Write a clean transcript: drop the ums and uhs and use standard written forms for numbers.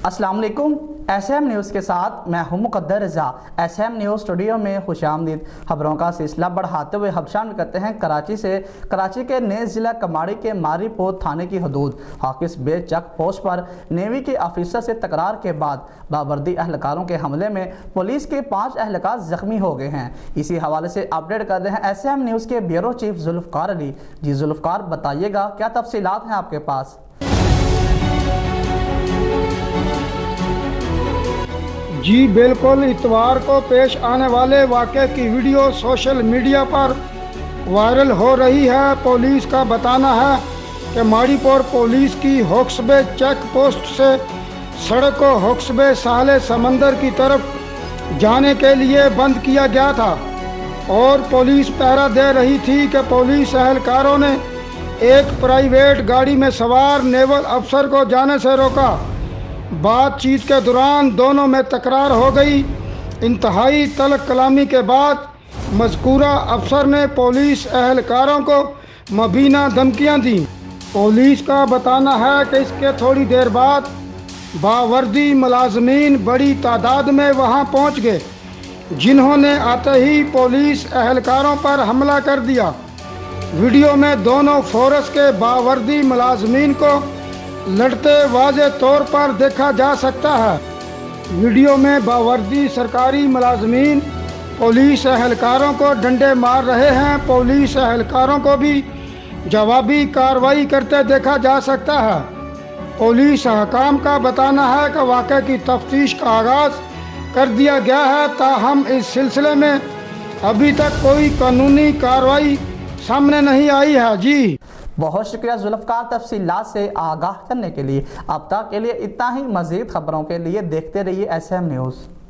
अस्सलाम वालेकुम। SM news के साथ मैं हूं मुक़द्दर रज़ा। SM न्यूज़ स्टूडियो में खुशामदीद। खबरों का सिलसिला बढ़ाते हुए हम शामिल करते हैं कराची के नेज़ ज़िला कमाड़ी के मारीपोत थाने की हदूद हाकिस बे चेक पोस्ट पर नेवी के ऑफिसर से तकरार के बाद बावर्दी अहलकारों के हमले में पुलिस के 5 अहलकार ज़ख्मी हो गए हैं। इसी हवाले से अपडेट कर रहे हैं SM न्यूज़ के ब्यूरो चीफ जुल्फ़कार अली। जी जुल्फ़कार, बताइएगा क्या तफसीलात हैं आपके पास? जी बिल्कुल, इतवार को पेश आने वाले वाक़े की वीडियो सोशल मीडिया पर वायरल हो रही है। पुलिस का बताना है कि माड़ीपोर पुलिस की हॉक्सबे चेक पोस्ट से सड़क को हॉक्सबे साहले समंदर की तरफ जाने के लिए बंद किया गया था और पुलिस पहरा दे रही थी कि पुलिस एहलकारों ने एक प्राइवेट गाड़ी में सवार नेवल अफसर को जाने से रोका। बातचीत के दौरान दोनों में तकरार हो गई। इंतहाई तल्ख कलामी के बाद मज़कूरा अफसर ने पुलिस एहलकारों को मुबीना धमकियां दी। पुलिस का बताना है कि इसके थोड़ी देर बाद बावर्दी मुलाजमीन बड़ी तादाद में वहां पहुंच गए, जिन्होंने आते ही पुलिस एहलकारों पर हमला कर दिया। वीडियो में दोनों फोर्स के बावर्दी मुलाजमीन को लड़ते वाज़े तौर पर देखा जा सकता है। वीडियो में बावर्दी सरकारी मुलाजमीन पुलिस एहलकारों को डंडे मार रहे हैं। पुलिस एहलकारों को भी जवाबी कार्रवाई करते देखा जा सकता है। पुलिस हकाम का बताना है कि वाक़े की तफ्तीश का आगाज़ कर दिया गया है, ताहम इस सिलसिले में अभी तक कोई कानूनी कार्रवाई सामने नहीं आई है। जी बहुत शुक्रिया जुल्फ़कार, तफसीलात से आगाह करने के लिए। अब तक के लिए इतना ही। मज़ीद खबरों के लिए देखते रहिए SM न्यूज़।